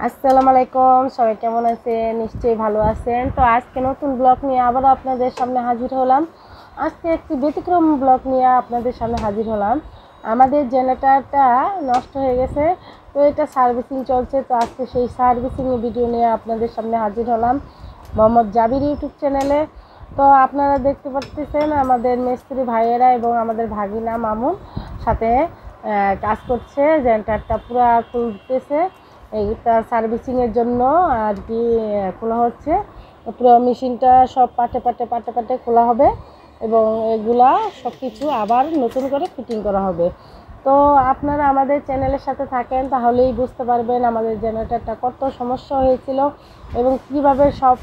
আসসালামু আলাইকুম, সবাই কেমন আছেন? নিশ্চয়ই ভালো আছেন। তো আজকে নতুন ব্লগ নিয়ে আবারও আপনাদের সামনে হাজির হলাম। আজকে একটি ব্যতিক্রম ব্লগ নিয়ে আপনাদের সামনে হাজির হলাম। আমাদের জেনারেটরটা নষ্ট হয়ে গেছে, তো এটা সার্ভিসিং চলছে। তো আজকে সেই সার্ভিসিং ভিডিও নিয়ে আপনাদের সামনে হাজির হলাম মোহাম্মদ জাবির ইউটিউব চ্যানেলে। তো আপনারা দেখতে পাচ্ছেন আমাদের মিস্ত্রি ভাইয়েরা এবং আমাদের ভাগিনা মামুন সাথে কাজ করছে। জেনারেটরটা পুরো খুলতেছে, এইটা সার্ভিসিংয়ের জন্য আর কি খোলা হচ্ছে। পুরো মেশিনটা সব পাটে পাটে খোলা হবে এবং এগুলা সব কিছু আবার নতুন করে ফিটিং করা হবে। তো আপনারা আমাদের চ্যানেলের সাথে থাকেন, তাহলেই বুঝতে পারবেন আমাদের জেনারেটরটা কত সমস্যা হয়েছিল এবং কিভাবে সব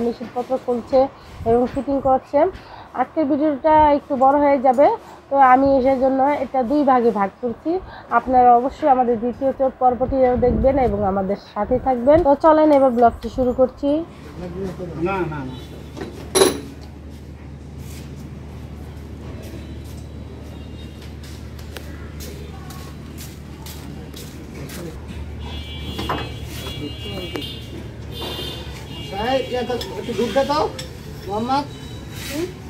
মেশিনপত্র খুলছে এবং ফিটিং করছে। আজকের ভিডিওটা একটু বড় হয়ে যাবে, তো আমি এসের জন্য এটা দুই ভাগে ভাগ করছি। আপনারা অবশ্যই আমাদের দ্বিতীয় পর্বটিও দেখবেন এবং আমাদের সাথে থাকবেন। তো চলেন এবার ব্লগটি শুরু করছি। না না না একটু দুধ দাও মোহাম্মদ,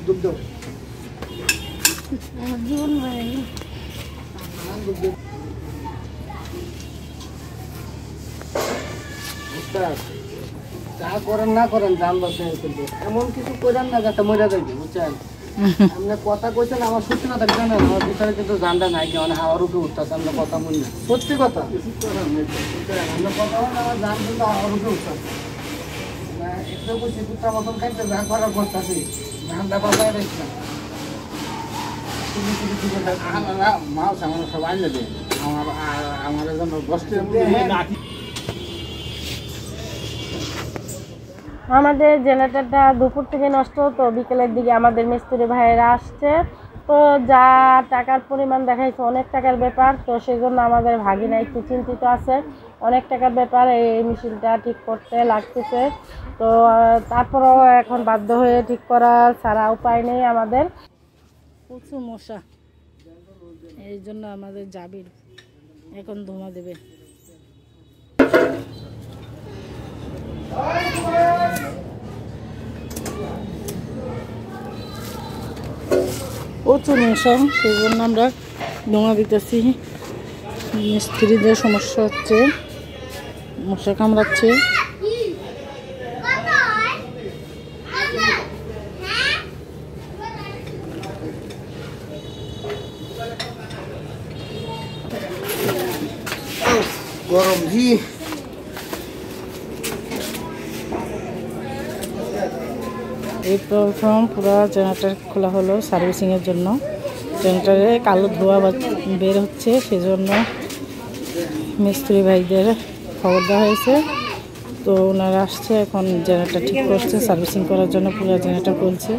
দুধ দাও। যা করেন না করেন জান বাঁচে, কিন্তু এমন কিছু করেন না যাতে মরে যাবে, বুঝছেন? আপনি কথা কইছেন আমার সত্যি কথা জানেন, আমার ভিতরে কিন্তু জানটা নাই কি মানে হাওয়ার উপরে উঠতেছে। আমরা কথা বলি না, সত্যি কথা। আমরা কথা বলি আমার জান কিন্তু হাওয়ার উপরে উঠতেছে। একটু বসে কুত্তার মতন খাইতে যা করার করতেছি, ধানটা বাজায় রেখে মাছ আমার সবাই নেবে আমার জন্য বসতে। আমাদের জেনারেটরটা দুপুর থেকে নষ্ট, তো বিকেলের দিকে আমাদের মিস্ত্রি ভাইয়েরা আসছে। তো যা টাকার পরিমাণ দেখাইছে অনেক টাকার ব্যাপার, তো সেই জন্য আমাদের ভাগিনা একটু চিন্তিত আছে। অনেক টাকার ব্যাপার, এই মেশিনটা ঠিক করতে লাগতেছে। তো তারপরেও এখন বাধ্য হয়ে ঠিক করা ছাড়া উপায় নেই আমাদের। প্রচুর মশা, এই জন্য আমাদের জাবির এখন ধোঁয়া দেবে। প্রচুর মশা, সেই জন্য আমরা ধোঁয়া দিতেছি। মিস্ত্রিদের সমস্যা হচ্ছে, মশা কামড়াচ্ছে। গরম জি। এই প্রথম পুরো জেনারেটর খোলা হলো সার্ভিসিংয়ের জন্য। জেনারেটরে কালো ধোঁয়া বের হচ্ছে, সেজন্য মিস্ত্রি ভাইদের খবর দেওয়া হয়েছে। তো ওনারা আসছে, এখন জেনারেটর ঠিক করছে সার্ভিসিং করার জন্য। পুরো জেনারেটর খুলছে।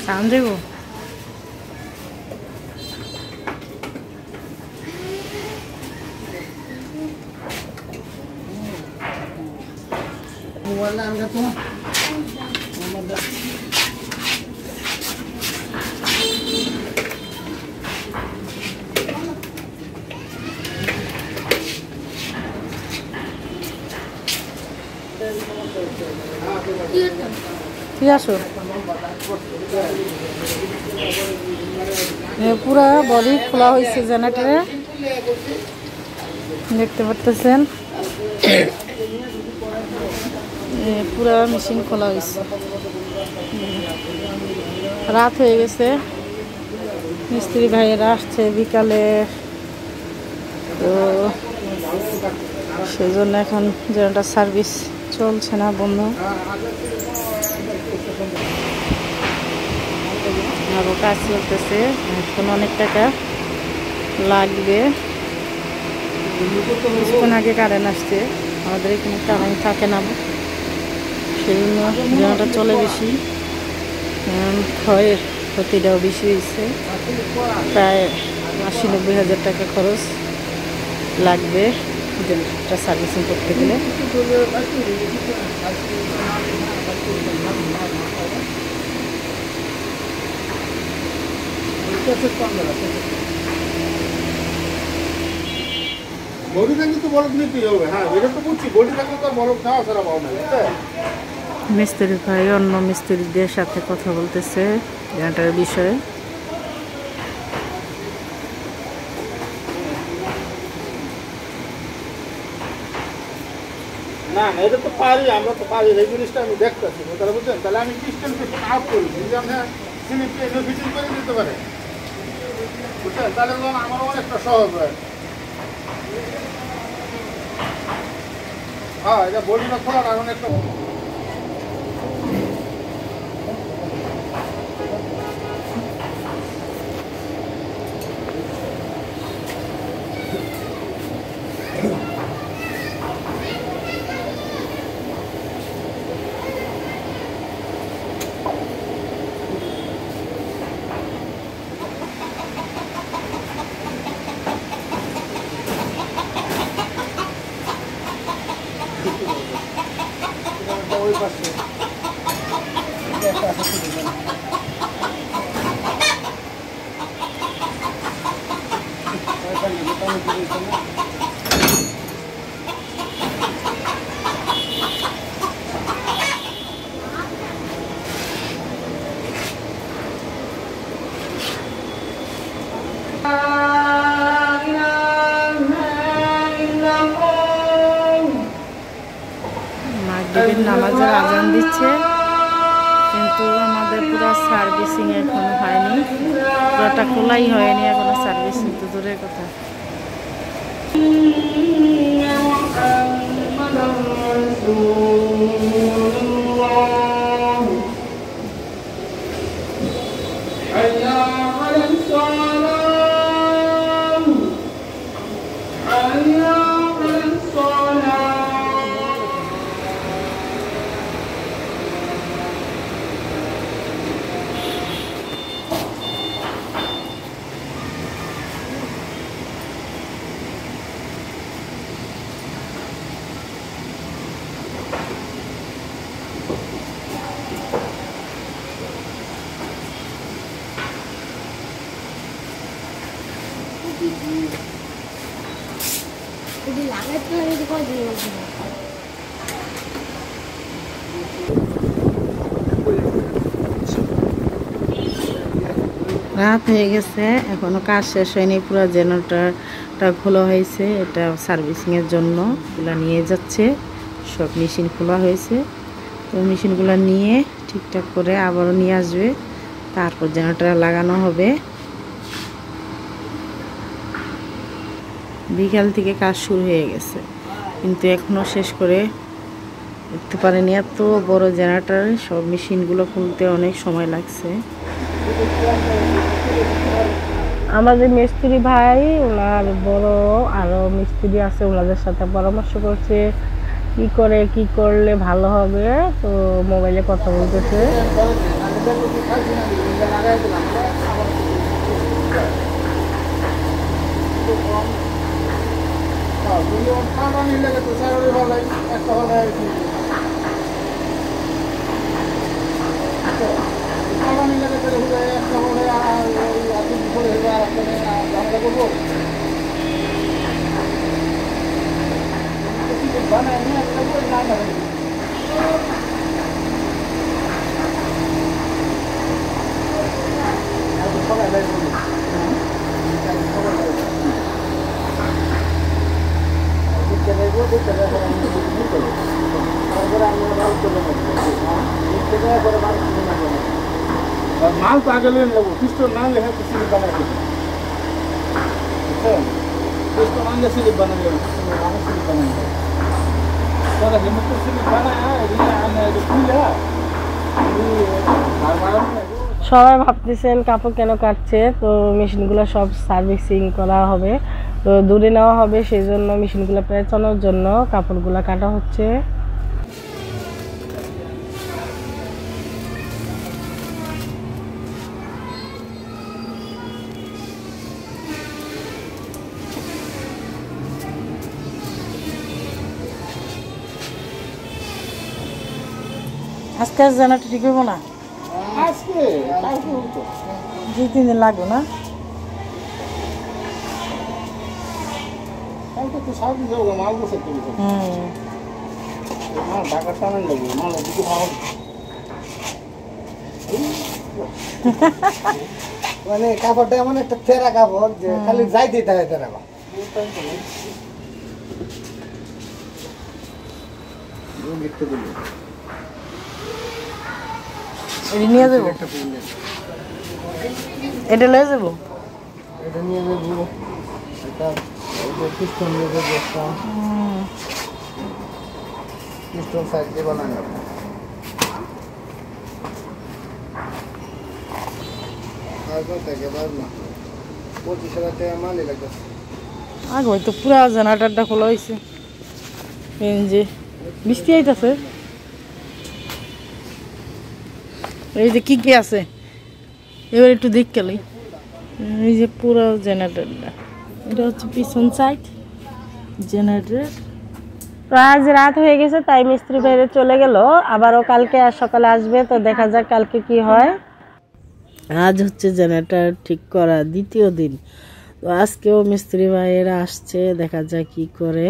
সাউন্ড দেবো মোবাইল আনগা তো ঠিক আসো পুরা বডি খোলা হয়েছে জেনারেটরে দেখতে পারতেছেন পুরা মেশিন খোলা হয়েছে রাত হয়ে গেছে মিস্ত্রি ভাইয়েরা আসছে বিকালে তো সেই জন্য এখন জেনারেটর সার্ভিস চলছে না বন্ধ আরও কাজ চলতেছে এখন অনেক টাকা লাগবে কিছুক্ষণ আগে কারেন্ট আসছে আমাদের এখানে কারেন্ট থাকে না সেই জন্য জেনারেটর চলে বেশি ক্ষয়ের ক্ষতিটাও বেশি হয়েছে প্রায় ৮০-৯০ হাজার টাকা খরচ লাগবে জেনারেটরটা সার্ভিসিং করতে গেলে বডি থাকলে তো বরফ নিতেই হবে। হ্যাঁ এটা তো বুঝছি, বডি থাকলে তো বরফ খাওয়া ছাড়া পাও না। মিস্ত্রি ভাই অন্য মিস্ত্রিদের সাথে কথা বলতেছে জেনারেটরের বিষয়ে না না এটা তো পারি, আমরা তো পারি, এই জিনিসটা আমি দেখতেছি। তাহলে বুঝছেন, তাহলে আমি ডিস্টেন্স আপ করি, যদি আমরা সিলিপে ফিটিং করে দিতে পারে, বুঝছেন, তাহলে আমার অনেকটা সহজ হয়। হ্যাঁ এটা বডিটা খোলার এখন একটা ওই পাশে মাগরিবের নামাজের আজান দিচ্ছে কিন্তু আমাদের পুরো সার্ভিসিং এখনো হয়নি, পুরোটা খোলাই হয়নি এখনো সার্ভিসিং তো দূরের কথা। রাত হয়ে গেছে, এখনো কাজ শেষ হয়নি, পুরো জেনারেটরটা খোলা হয়েছে, এটা সার্ভিসিংয়ের জন্য এগুলো নিয়ে যাচ্ছে, সব মেশিন খোলা হয়েছে, তো মেশিনগুলো নিয়ে ঠিকঠাক করে আবারও নিয়ে আসবে, তারপর জেনারেটর লাগানো হবে। বিকাল থেকে কাজ শুরু হয়ে গেছে কিন্তু এখনো শেষ করে উঠতে পারেনি, এত বড় জেনারেটর, সব মেশিনগুলো খুলতে অনেক সময় লাগছে। আমাদের মিস্ত্রি ভাই ওনার বড় আরো মিস্ত্রি আছে, ওনাদের সাথে পরামর্শ করছে কি করলে ভালো হবে, তো মোবাইলে কথা বলতেছে। দেখো কি খাইছি না ইঞ্জিন লাগাই দিলাম আবার যদি ঠান্ডা নিয়ে লেগে তো সারারে ভালো একটা ভালো ঠান্ডা নিয়ে লেগে তাহলে হুলে একটা ভালো আর আপনি বিপদে হলে আর আপনাকে ঝামেলা করবো বানায় নিয়ে একটা করে না লাগে সবাই লাইভ করবো মাল তো আগে লেন যাবো পিস্টল না লেখা তো স্লিপ বানাই দেবো পিস্টল আনলে স্লিপ বানাই দেবো স্লিপ বানাই দেবো তোরা হেমন্ত স্লিপ বানায় খুলে সবাই ভাবতেছেন কাপড় কেন কাটছে, তো মেশিনগুলো সব সার্ভিসিং করা হবে, তো দূরে নেওয়া হবে, সেই জন্য মেশিনগুলো পেঁচানোর জন্য কাপড়গুলো কাটা হচ্ছে। আজকে জানাটা ঠিক হইব না, আজকে দু তিন দিন লাগবে না? কালকে তো সারাদিন যাবো মাল বসে তুমি মাল ঢাকার টানেন লাগবে মাল দিকে ভালো মানে কাপড়টা এমন একটা তেরা কাপড় যে খালি যাই দিতে হয় তেরা এটা নিয়ে যাবো, এটা লয়ে যাবো, এটা নিয়ে যাবো এটা পিস্টন নিয়ে যাবো একটা পিস্টন সাইড দিয়ে বানানো আর কত টাকা বাড়না 25,000 টাকা মালই লাগবে। আগে হয়তো পুরা জেনারেটারটা খোলা হয়েছে, যে বৃষ্টি আইতাছে। এই যে কি কি আছে এবার একটু দেখ গেলি, এই যে পুরো জেনারেটরটা, এটা হচ্ছে পিছন সাইড জেনারেটর। তো আজ রাত হয়ে গেছে তাই মিস্ত্রি বাইরে চলে গেল, আবারও কালকে আর সকালে আসবে, তো দেখা যাক কালকে কি হয়। আজ হচ্ছে জেনারেটর ঠিক করা দ্বিতীয় দিন, তো আজকেও মিস্ত্রি ভাইয়েরা আসছে, দেখা যাক কি করে।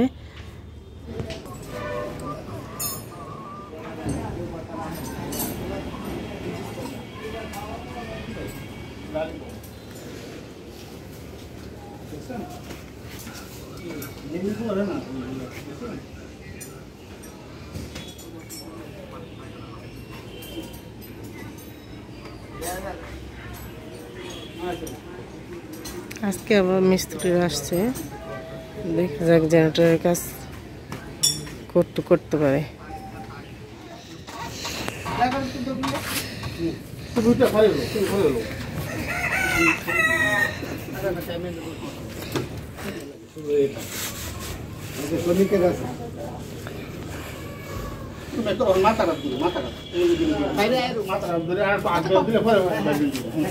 আজকে আবার মিস্ত্রি আসছে, দেখা যাক জেনারেটরের কাজ করতে পারে।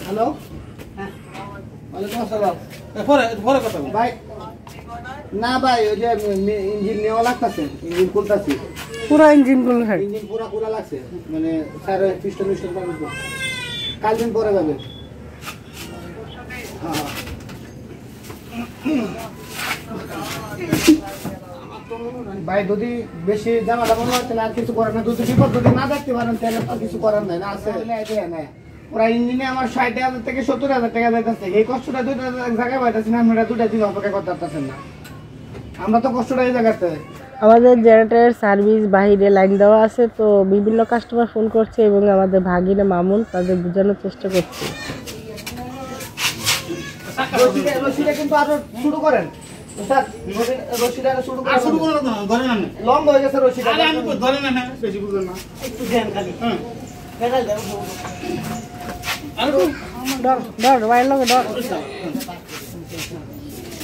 হ্যালো ওয়ালাইকুম আসসালাম। ভাই না ভাই ওই যে ইঞ্জিন নেওয়া লাগতেছে, ইঞ্জিন খুলতেছি, পুরো ইঞ্জিন গুলো ইঞ্জিন পুরা খোলা লাগছে, মানে স্যার পিস্টন কাল দিন পরে যাবে। হ্যাঁ ভাই যদি বেশি জামাটা মনে হচ্ছে না আর কিছু করার না, যদি বিপদ যদি না দেখতে পারেন তাহলে আর কিছু করার নাই না, আছে নেয় ওরা ইঞ্জিনে আমার 60,000 থেকে 70,000 টাকা যাইতেছে, এই কষ্টটা দুইটা জায়গায় পাইতেছি না, আপনারা দুটা দিন অপেক্ষা করতে পারতেছেন না, আমরা তো কষ্টটা এই জায়গাতে। আমাদের জেনারেটরের সার্ভিস বাহিরে লাইন দেওয়া আছে, তো বিভিন্ন কাস্টমার ফোন করছে এবং আমাদের ভাগিনা মামুন তাদের বোঝানোর চেষ্টা করছে। রশিদা কিন্তু আরো শুরু করেন স্যার, রশিদা শুরু করেন, শুরু করেন না ধরেন না, লং হয়ে গেছে রশিদা, আরে আমি ধরেন না বেশি বুঝলেন না, একটু দেন খালি হ্যাঁ ফেরাল দেন আরে ডর বাইরে লোক ডর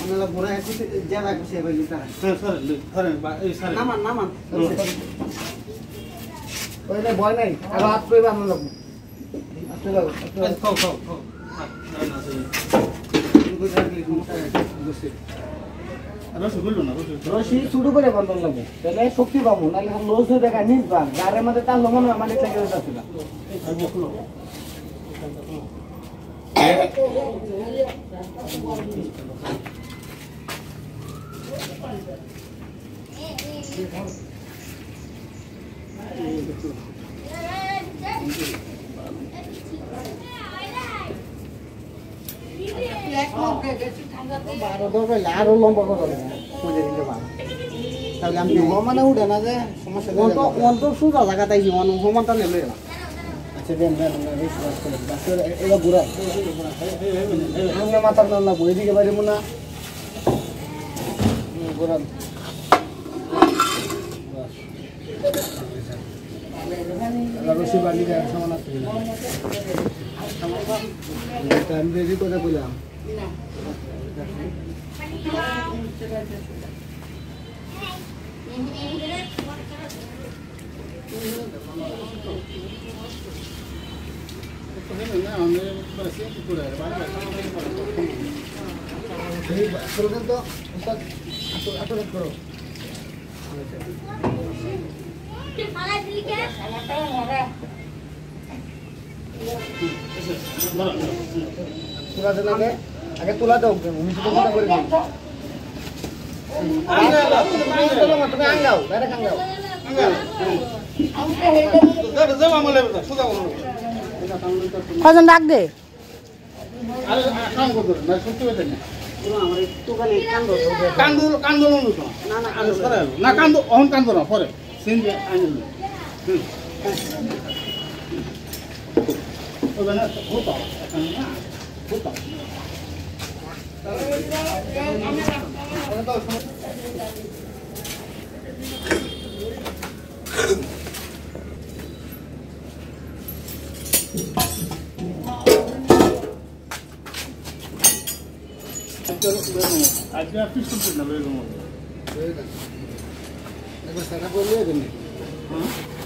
আমরা ঘুরে আসি জায়গা খুশি হয়ে গেছে হ্যাঁ স্যার ধরেন এই স্যার নামান ওইলে ভয় নাই আর হাত প্রয়োগ আমরা লোক রশি শুরু করে বন্ধন লাগবে তাহলে শক্তি পাবো নাহলে লস হয়ে দেখা নিজ বান গাড়ির মধ্যে তার লমন মানে থেকে যাচ্ছে না আরো লম্বা করে তাহলে আমি মানে উঠে না যে সমস্যা অন্ত সুন্দর জায়গা তাই জীবন সমানটা নেবে আচ্ছা দেন এবার ঘুরা আমরা মাথার না বই দিকে পারিব না ঘুরান রশি বাড়ি সমান আছে আমি রেডি করে বললাম আগে তোলা দাও তুমি আঙ্গাও ডাইরেক্ট আঙ্গাও কজন ডাক দে না কান্দো অহন কান্দো না পরে আজকে পিস্টন না লয়ে যাবো একবার সেটা বললে দেন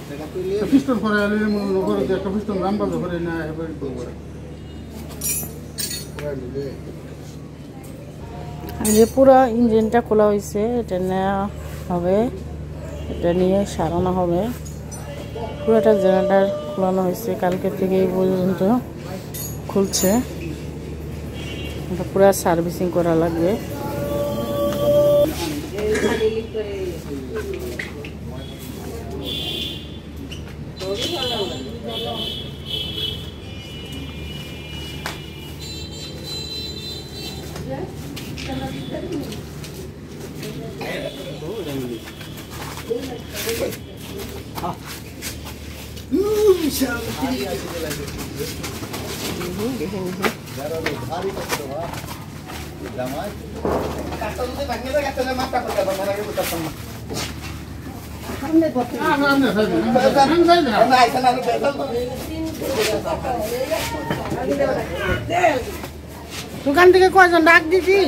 সেটা কইলে পিস্টন করে আলে মনে নগর যে একটা পিস্টন রামবাজ করে না এবার করব যে পুরো ইঞ্জিনটা খোলা হয়েছে এটা নেওয়া হবে এটা নিয়ে সারানো হবে পুরোটা জেনারেটর খোলানো হয়েছে কালকে থেকে এই পর্যন্ত খুলছে এটা পুরো সার্ভিসিং করা লাগবে দোকান থেকে কয়জন ডাক দিছি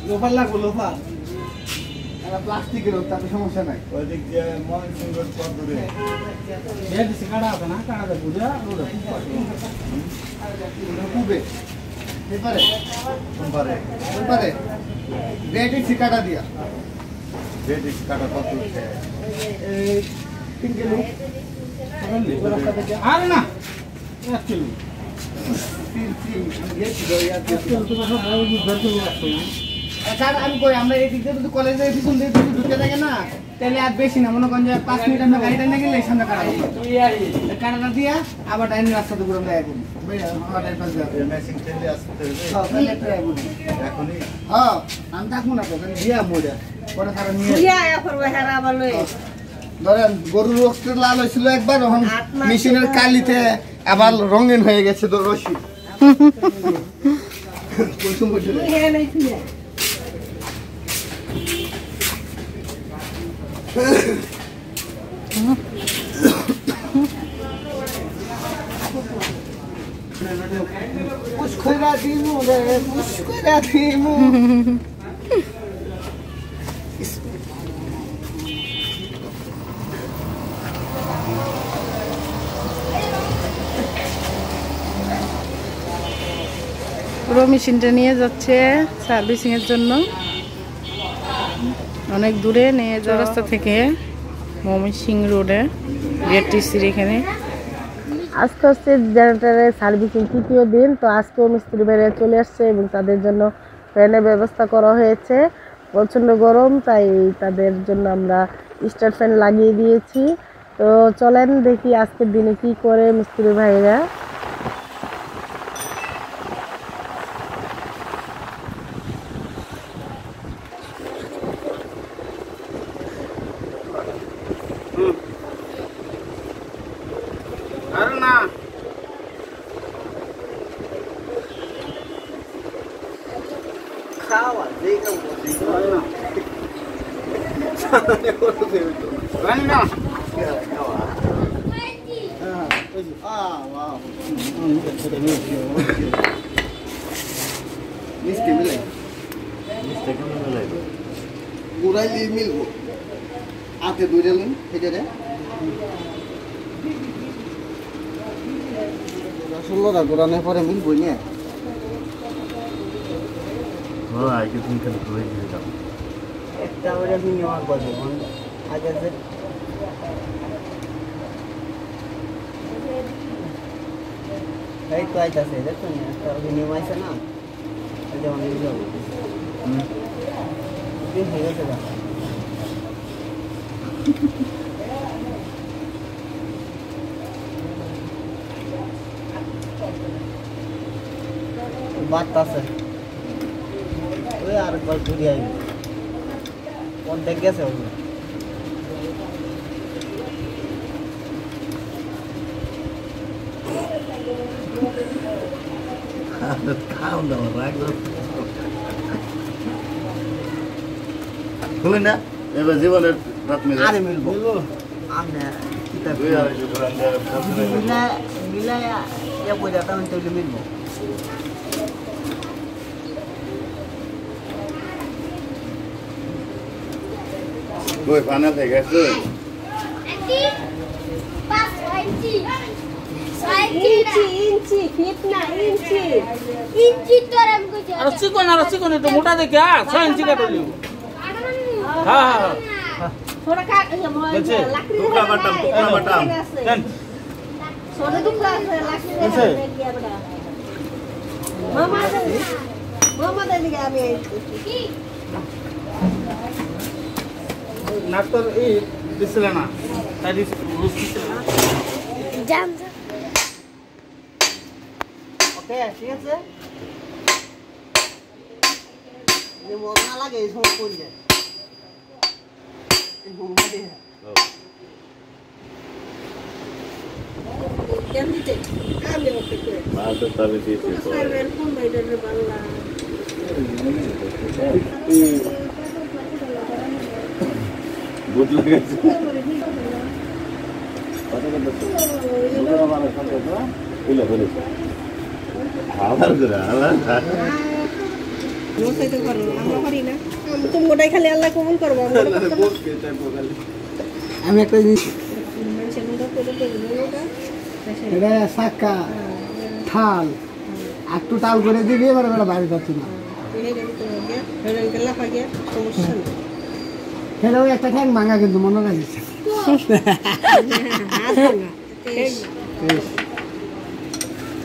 লোফার লাগবো লোফার প্লাস্টিকের তাতে সমস্যা নাই কাটা দিয়া আর না আমি কই আমরা এই দিক দিয়ে যদি কলেজে পিছন দিয়ে যদি ঢুকে থাকে না তাহলে আর বেশি না মনে করেন যে 5 মিনিট আমরা গাড়িটা নিয়ে গেলে সামনে কাটাটা দিয়া আবার ডাইনি রাস্তাতে ঘুরে আমরা এখন আমি থাকবো না তো দিয়া মোড়া পরে তারা নিয়ে ধরেন গরুর রক্তের লাল হয়েছিল একবার, এখন মেশিনের কালিতে আবার রঙিন হয়ে গেছে তো রশি। পুষ্করা দিমু রে, পুষ্করা দিমু। পুরো মেশিনটা নিয়ে যাচ্ছে সার্ভিসিং এর জন্য, অনেক দূরে নিয়ে যাওয়ার রাস্তা থেকে ময়মনসিং রোডে বিআরটিসির এখানে। আজকে হচ্ছে জেনারেটরের সার্ভিসিং তৃতীয় দিন। তো আজকেও মিস্ত্রি বাইরে চলে আসছে এবং তাদের জন্য ফ্যানের ব্যবস্থা করা হয়েছে। প্রচণ্ড গরম, তাই তাদের জন্য আমরা স্টার ফ্যান লাগিয়ে দিয়েছি। তো চলেন দেখি আজকের দিনে কি করে মিস্ত্রি ভাইরা। আরে না খাওয়া যেই খাবো জানি না মিষ্টি মিলাই গুড়াইলি মিলবো হাতে দুইটা লুন সেটা রসগোল্লা গোড়ানোর পরে মিলবই না। একটা ওরা বিনিময় করবো আগে যে এই তো আইতাছে দেখো না, একটা বিনিময় আছে না, এই যেমন মিল যাবো দিন হয়ে গেছে না। বাড়তাছে ওই আরেকবার ঘুরে আইবি অর্ধেক গেছে ওগুলো। না এবার জীবনের রাত মেলে আরে মিলবো আমরা মিলাই পয়সাটা আমি তৈরি মিলবো। ওই ফাইনাল হয়ে গেছে আর চিকন একটু মোটা দেখে 6 ইঞ্চি কাটো লিও। হ্যাঁ হ্যাঁ थोड़ा का বলছে টুকরা বাটাম দেন सोने दुखला लास्ट ऐसे? गया बड़ा मामा दे दिया আমি নাকতর এই দিছিল না তাই দিছিল না জান ওকে ঠিক আছে, যে মন না লাগে এই সময় করলে জান দিতে আমি ওকে করে মাছ তবে দিয়েছি সার্ভের কোন বাইরের বাংলা বুঝ লাগেছে কত কত বুঝা মানে কত কত কইলা বলেছে আবার করে আল্লাহ নোসাইতে করো আমরা করি না আমি তো মোটাই খালি আল্লাহ কবুল করব আমরা আমি একটা জিনিস মানুষের মুখ করে দেবো এটা সাক্কা থাল একটু টাল করে দিবি, এবার এবার বাইরে যাচ্ছি না। সেটাও একটা ঠ্যাং ভাঙা কিন্তু মনে রাখিস।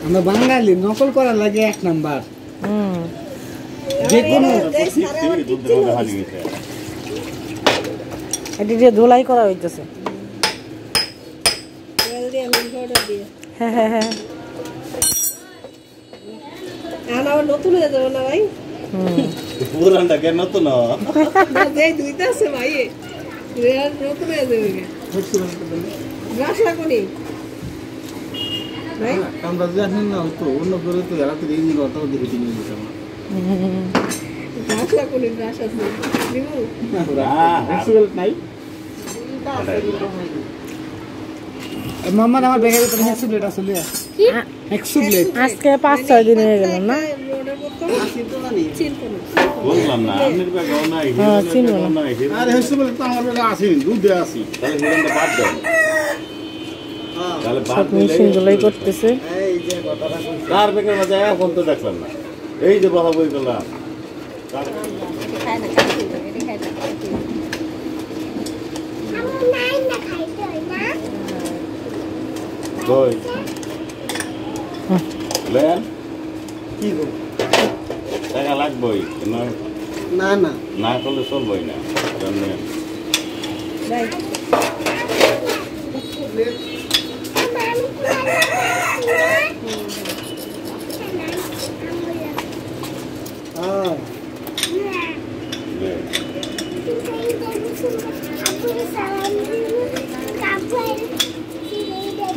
আমরা বাঙালি নকল করার লাগে 1 নাম্বার যে কোনো এটি দিয়ে ধুলাই করা হইতেছে। হ্যাঁ হ্যাঁ হ্যাঁ নতুন হয়ে যাবো না ভাই পুরানটা কেন নতুন দুইটা আছে ভাই নতুন হয়ে যাবে গ্লাস লাগুনি ভাই আমরা জানেন না তো অন্য করে তো এরা তো এই কথা দেখে নিয়ে যেতাম গ্লাস লাগুনি গ্লাস আছে দিব ফ্লেক্সিবল নাই মাম্মা আমার ব্যাগের ভিতরে ফ্লেক্সিবল আসলে কি ফ্লেক্সিবল আজকে 5-6 দিন হয়ে গেল না রোডের মতো চিনকো না বললাম না আপনার ব্যাগও নাই হ্যাঁ, চিনবো না। নাই আরে ফ্লেক্সিবল তো আমার ব্যাগে আছে দুধে আছে তাহলে হিরণটা বাদ দেন তাহলে বাদ সব মেশিন গুলোই করতেছে এই যে কথাটা কার ব্যাগের মধ্যে এখন তো দেখলাম না এই যে বাবা বই গেলাম খায় না এটা খায় না কই লেন কি গো টাকা লাগবেই না না না করলে চলবেই না জানেন ভাই হ্যাঁ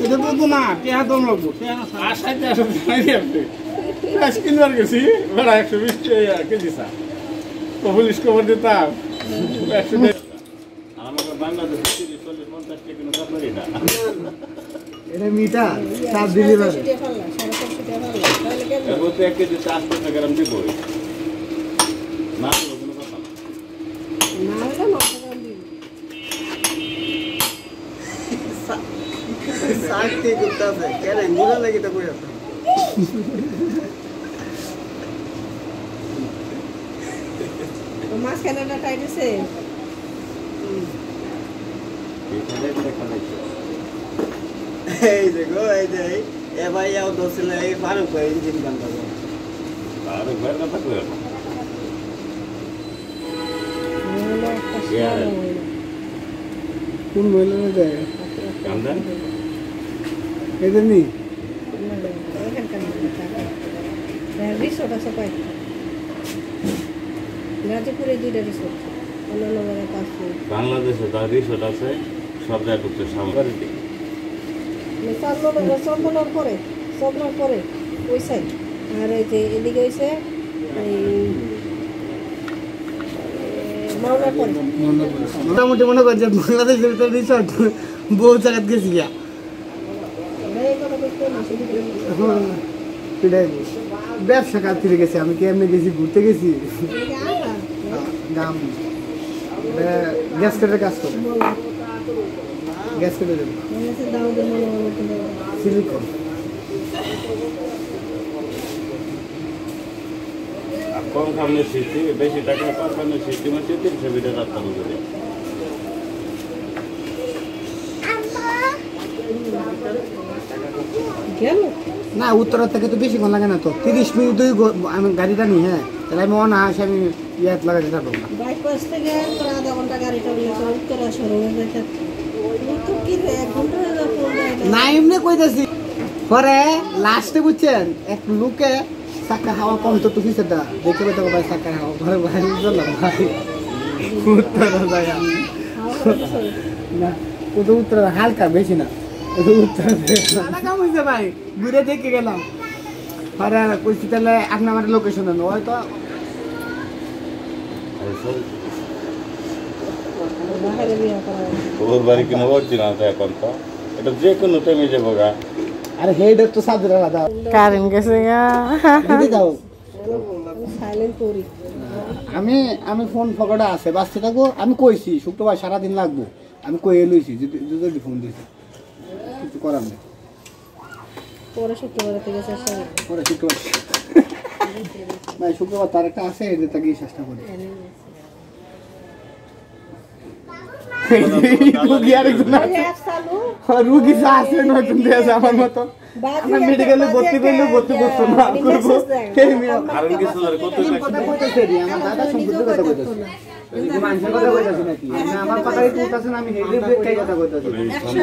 এটা তো না টেহা দম লাগবো আশাইতে আসলে নাই আপনি কিনবার গেছি বেড়া 120 কেজি চা তো পুলিশ খবর দিতাম 120 আমাকে বাংলাদেশে 30-40-50 টাকা কিলো কাপড়ই না এটা মিঠা সাপ দিলি বারে টাকা ফেললা 450 টাকা ফেললা তাহলে কেন এর মধ্যে 1 কেজি 400 গ্রাম দিবই না তো কোনো কথা না না হলে 9 টাকা দিবি সাপ কি করতেছে কেন মুড়া লাগি তো কই আছে মাছ কেনটা টাইট আছে এখানে দেখা যাচ্ছে এই দেখো এই যে এ ভাই আও দোসলে এই ফারুক ভাই ইঞ্জিন গান দাও আর বের কথা কই হলো একটা শিয়াল হইলো কোন বইলে না যায় কান্দন এদের নি এখানকার রিসোর্ট আছে কয়েকটা গাজীপুরে 2টা রিসোর্ট অন্যান্য জায়গায় 5 বাংলাদেশে তার রিসোর্ট আছে সব জায়গায় ঢুকতে সামনে দিই চন্দনার পরে ওই সাইড আর এই যে এদিকে হয়েছে এই মাওনার পরে মোটামুটি মনে কর যে বাংলাদেশের ভিতরে রিসর্ট বহু জায়গায় গেছি গিয়া এই কথা বলতে না শুধু সেটাই ব্যবসা কাজ থেকে গেছি আমি কি এমনি গেছি ঘুরতে গেছি দাম গ্যাস কাটের কাজ করে গ্যাস কেটে দেবো দাউদের মনে সিলিকন আর কম সামনে সৃষ্টি বেশি টাকা কম সামনে সৃষ্টি মানে 300 ভিডিও রাখতে হবে গেল না উত্তরা থেকে তো বেশিক্ষণ লাগে না তো 30 মিনিটই আমি গাড়িটা নিই হ্যাঁ তাহলে আমি অনায়াসে আমি ইয়াত লাগাতে থাকবো না বাইপাস থেকে প্রায় আধা ঘন্টা গাড়িটা নিয়েছে উত্তরা শহরে দেখে তো কি রে 1 ঘন্টা না এমনি কইতেছি পরে লাস্টে বুঝছেন এক লোকে চাকা হাওয়া কম তো তুই সেটা দেখতে পেতে ভাই চাকা হাওয়া ঘরে বাইরে চললাম ভাই উত্তরা যায় না ও তো উত্তরা হালকা বেশি না ও তো উত্তরা কাম হয়েছে ভাই ঘুরে দেখে গেলাম পরে কইছি তাহলে আপনি আমার লোকেশন দেন হয়তো বাইরে বিয়ে করা ওর বাড়ি কিনা বলছি না তো এখন তো এটা যে কোনো টাইমে যাবো গা আরে হেড তো সাদরা দাদা কারেন্ট গেছে গা দিদি দাও সাইলেন্ট করি আমি আমি ফোন পকেটে আছে বাঁচতে থাকবো আমি কইছি শুক্রবার সারাদিন লাগবো আমি কয়ে লইছি যদি ফোন দিয়েছি কিছু করার নেই পরে শুক্রবার থেকে চেষ্টা করি পরে শুক্রবার ভাই শুক্রবার তার একটা আছে এটা গিয়ে চেষ্টা করি রুগী আরেকজন আছে রুগী যা আছে নতুন দিয়েছে আমার মতো আমরা মেডিকেলে ভর্তি করলে ভর্তি করতো না করবো আর কিছু ধরে কত কথা কইতেছে রে আমার দাদা সম্পর্কে কথা কইতেছে মানুষের কথা কইতেছে নাকি আমার কথাই কইতেছেন আমি হেডে ব্রেক খাই কথা কইতেছি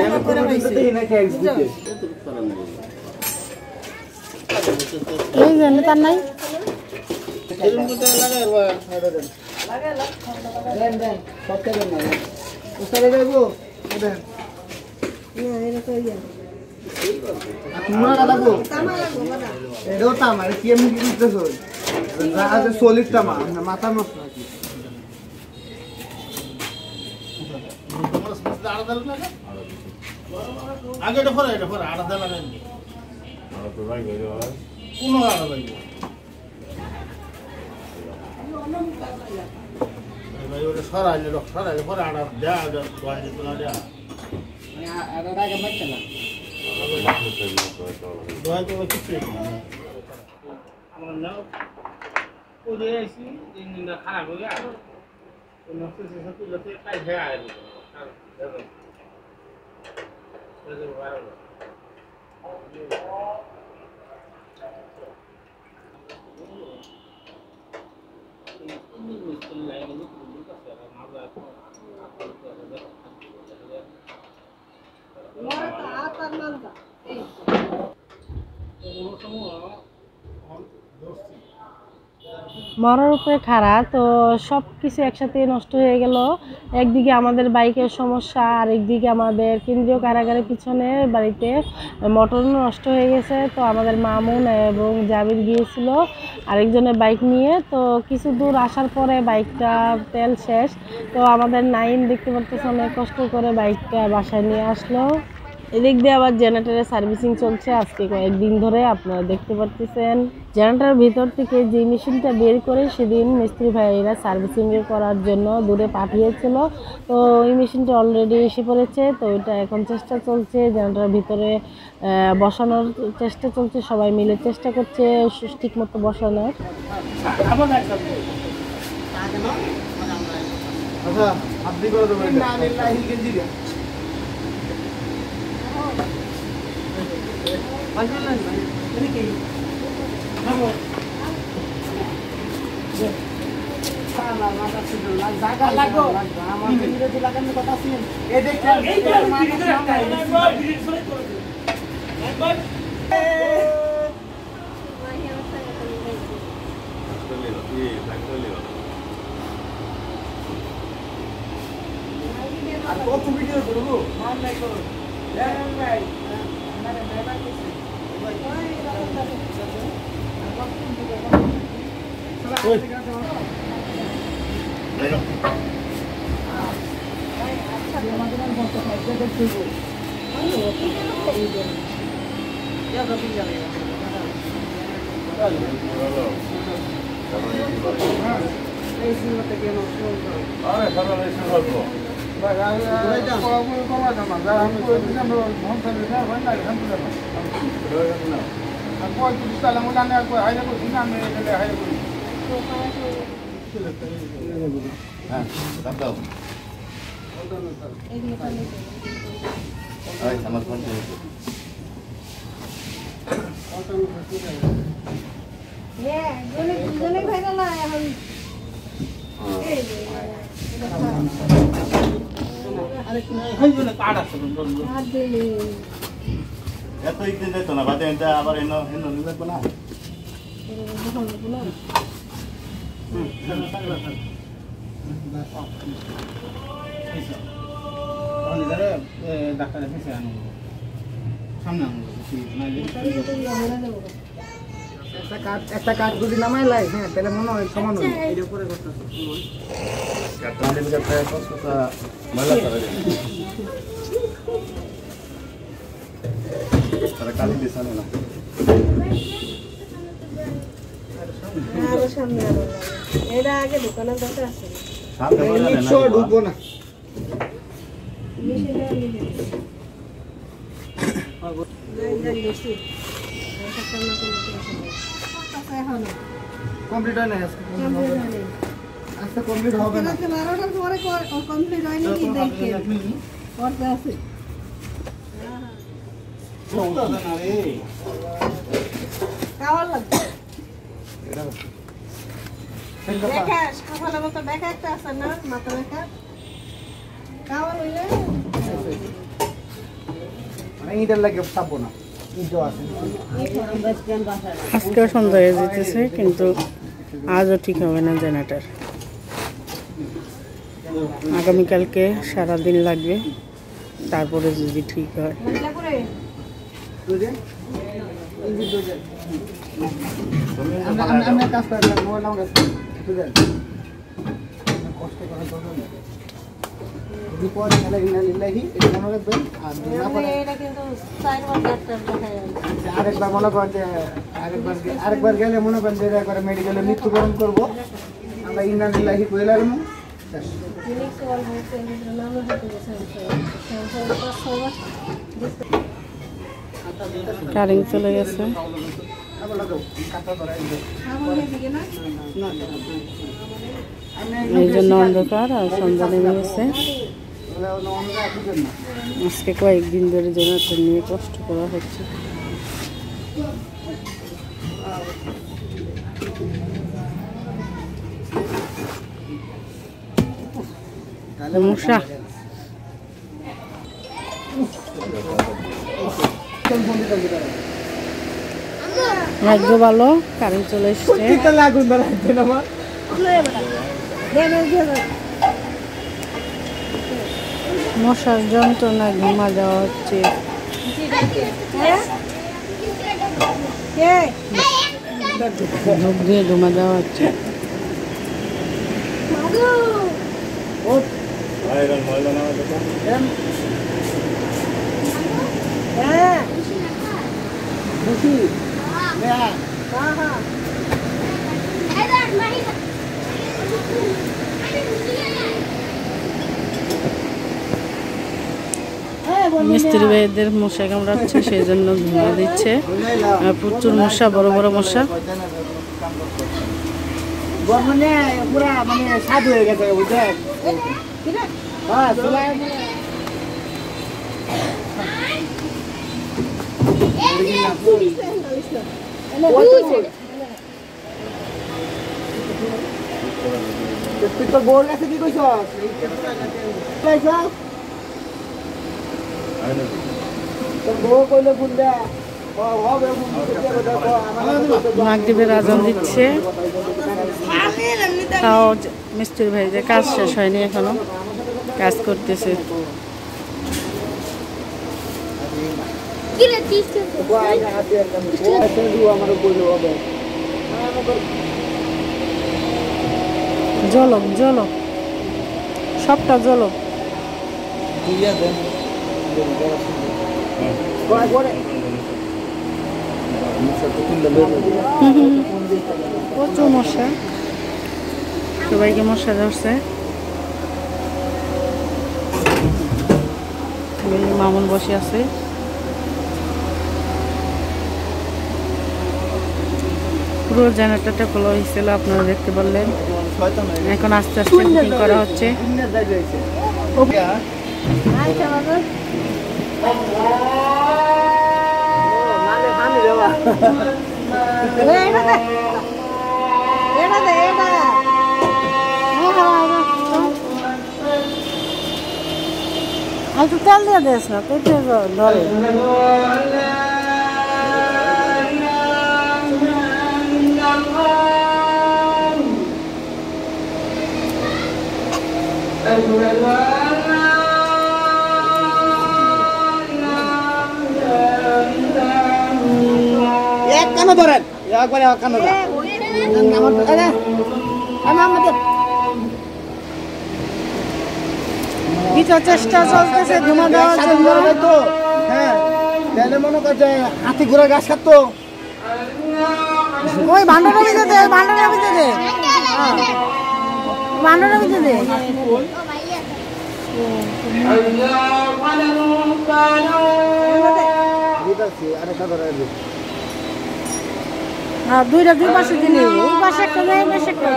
আমি কোনোদিন তো দেই না ট্যাক্স দিতে এই জানি তার নাই এরকম তো লাগা লাগা দেন সব কে দেন না ওসারে দেবো দেন এটা তো ইয়া তোমরা দাদা গো তামা লাগবো বাবা এটাও তামা কি এমনি কি করতেছো আছে সলিড তামা না মাথা নষ্ট নাকি আগে এটা ফরে আড়া লাগাই কোনো আড়া লাগবে ভাই ওটা সরাইলে পরে আড়া দেয়া দোয়া দিত না দেয়া এটা আগে মারতে না দোয়া তো কিছু আমরা না ওরে আইছি দিনটা খারাপ হয়ে গেল কোন কিছু সব তুলতে কাই হয়ে আইলো মরে তো আতার মানতা এই মরার উপরে খাড়া তো সব কিছু একসাথে নষ্ট হয়ে গেল। একদিকে আমাদের বাইকের সমস্যা, আরেকদিকে আমাদের কেন্দ্রীয় কারাগারের পিছনে বাড়িতে মোটর নষ্ট হয়ে গেছে। তো আমাদের মামুন এবং জাবির গিয়েছিল আরেকজনের বাইক নিয়ে। তো কিছু দূর আসার পরে বাইকটা তেল শেষ। তো আমাদের নাইন দেখতে পারতেছে অনেক কষ্ট করে বাইকটা বাসায় নিয়ে আসলো। এদিক দিয়ে আবার জেনারেটরের সার্ভিসিং চলছে আজকে কয়েকদিন ধরে, আপনারা দেখতে পারতেছেন। জেনারেটরের ভিতর থেকে যে মেশিনটা বের করে সেদিন মিস্ত্রি ভাইয়েরা সার্ভিসিং করার জন্য দূরে পাঠিয়েছিল। তো ওই মেশিনটা অলরেডি এসে পড়েছে। তো এটা এখন চেষ্টা চলছে জেনারেটরের ভিতরে বসানোর চেষ্টা চলছে, সবাই মিলে চেষ্টা করছে ঠিক মতো বসানোর। আচ্ছা আপনি করে দেবেন না লিল্লাহি গেজিরা বাজলেন ভাই এনে কি নামো সালা মাথা ছিল জায়গা লাগো আমার বিরোধী লাগানোর কথা আছে এই দেখেন এই আর কত ভিডিও করব মান নাই করো জানেন ভাই আমারে নেবা কিছু জনে ভাইরা না এখন এই আর দিলে এত ইতে যেত না বাদে এটা আবার এনে নিলে না ডাক্তারের কাছে আনো সামনে আনো একটা কাজ যদি নামাই লাই হ্যাঁ তাহলে মনে হয় সমান হবে এর উপরে করতে কাটলে কাটলে কতটা ময়লা করে তারা কালি দিছানে না আরো সামনে আরো এটা আগে দোকানের কাছে আছে সামনে ময়লা না সব ঢুকবো না মেশিনটা নিয়ে যাই বেশি এটা সামনে কোনো কথা এখন কমপ্লিট হয় না আজকে কমপ্লিট হবে না রাতে 12টার পরে কমপ্লিট হয়নি কি দেখে করতে আছে কাওয়ার লাগবে দেখা সকালে মতো দেখা একটা আছে না মাথা দেখা কাওয়ার হইলে মানে ইটার লাগে চাপবো না ইটো আছে আজকেও সন্ধ্যা হয়ে যেতেছে, কিন্তু আজও ঠিক হবে না জেনারেটর। আগামীকালকে সারাদিন লাগবে তারপরে যদি ঠিক হয়। আমরা কাজ করলাম মোবাইল আমার কাছে বুঝলেন কষ্ট করা দরকার নেই যদি পরে গেলে লিল্লাহি এটা মনে রাখবেন আর না পরে এটা কিন্তু 4 বার ডাক্তার দেখায় আরেকবার মনে করেন যে আরেকবার গেলে মনে করেন যে একবার মেডিকেলে মৃত্যুবরণ করবো আমরা ইন্না লিল্লাহি কইলাম ইলেকট্রল হচ্ছে নাম হতে গেছে কারেন্ট চলে গেছে, এই জন্য অন্ধকার আর সন্ধ্যা নেমে গেছে। আজকে কয়েকদিন ধরে জেনারেটর নিয়ে কষ্ট করা হচ্ছে। মশা ভাগ্য ভালো কারেন্ট চলে এসছে। মশার যন্ত্রণা ঘুমা যাওয়া হচ্ছে। ঢোক দিয়ে ঘুমা যাওয়া হচ্ছে। মিস্ত্রি ভাইদের মশা কামড়াচ্ছে, সেই জন্য ধোঁয়া দিচ্ছে। প্রচুর মশা, বড় বড় মশা। পুরা মানে সাধু হয়ে গেছে বুঝছেন। তুই তোর বউর কাছে কি কইছ? তোর বউ কইলে ফোন দে মাগরিবের আজান দিচ্ছে। তাও মিস্ত্রি ভাই যে কাজ শেষ হয়নি, এখনো কাজ করতেছে। জলক জলক সবটা জলক। প্রচুর মশা, সবাইকে মশা ধরছে। মামুন বসে আছে। পুরো জেনারেটরটা খোলা হয়েছিল, আপনারা দেখতে পারলেন। এখন আস্তে আস্তে বুকিং করা হচ্ছে। একটু তেল দিয়ে দিস না, পেটে ধরে। এক কানো ধরেন, একবারে কানো ধরেন। কিছু চেষ্টা চলতেছে ধুমা দেওয়ার জন্য। হ্যাঁ, তাহলে মনে করছে হাতি ঘোড়া গাছ খাতো। ওই ভান্ডারের ভিতরে দে, ভান্ডারের ভিতরে দে, ভান্ডারের ভিতরে দে। দুইটা দুই পাশে দিলে, ওই পাশে একটা নেই, বেশি একটা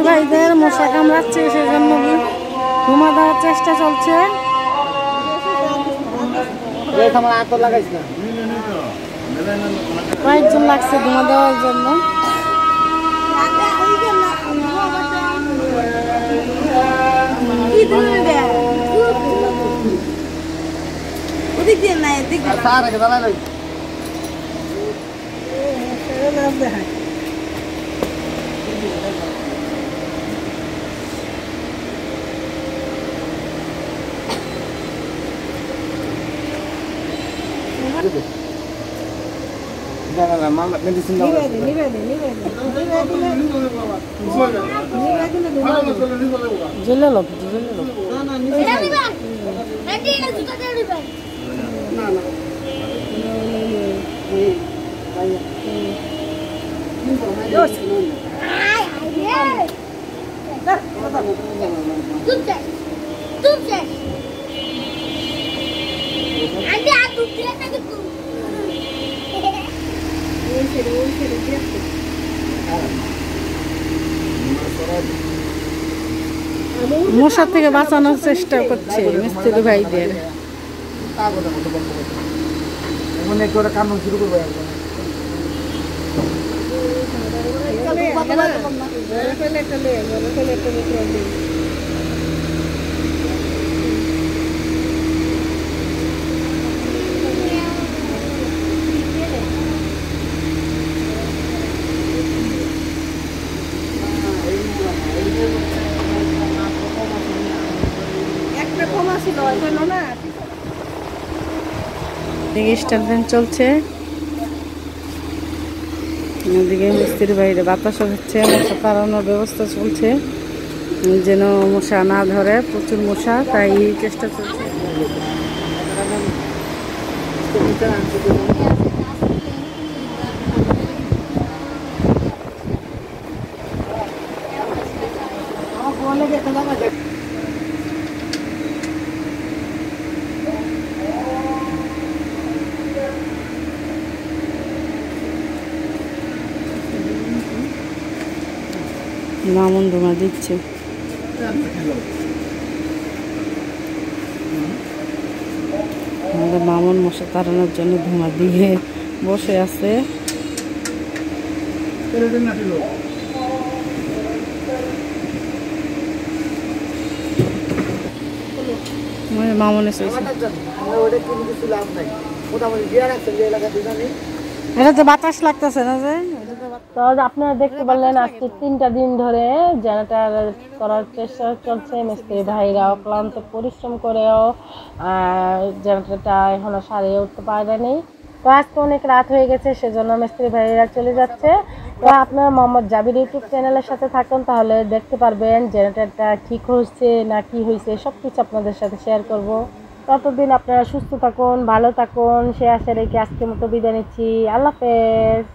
ভাইদের মশা কামড়াচ্ছে, সেজন্য ঘুমা দেওয়ার চেষ্টা চলছে। কয়েকজন লাগছে ঘুমা দেওয়ার জন্য। নাচ দেখায় না না না মামলা মেডিসিন দাও নিবে দে নিবে দে নিবে দে জেলে লোক জেলে লোক না না নিবে মশা থেকে বাঁচানোর চেষ্টা করছে মিস্ত্রি ভাইদের। মনে করে কাম শুরু করবো একদম একটা কমা ছিল ওইখানে না এদিকে স্ট্যান্ড চলছে, এদিকে মিস্ত্রি বাইরে বাতাসও হচ্ছে, মশা তাড়ানোর ব্যবস্থা চলছে যেন মশা না ধরে, প্রচুর মশা, তাই চেষ্টা চলছে। মামুন ধোঁয়া দিচ্ছে, আমাদের মামুন মশা তাড়ানোর জন্য ধোঁয়া দিয়ে বসে আছে। মামুন এসে এটা তো বাতাস লাগতেছে না যে, তো আপনারা দেখতে পারলেন আজকে 3টা দিন ধরে জেনারেটর করার চেষ্টা চলছে। মিস্ত্রি ভাইরা অক্লান্ত পরিশ্রম করেও জেনারেটরটা এখনো সারিয়ে উঠতে পারেনি। তো আজকে অনেক রাত হয়ে গেছে, সেজন্য মিস্ত্রি ভাইরা চলে যাচ্ছে। তো আপনারা মোহাম্মদ জাবির ইউটিউব চ্যানেলের সাথে থাকুন, তাহলে দেখতে পারবেন জেনারেটরটা ঠিক হয়েছে না কি হয়েছে, সব কিছু আপনাদের সাথে শেয়ার করব। ততদিন আপনারা সুস্থ থাকুন, ভালো থাকুন, সে আশা রেখে আজকের মতো বিদায় নিচ্ছি। আল্লাহ হাফেজ।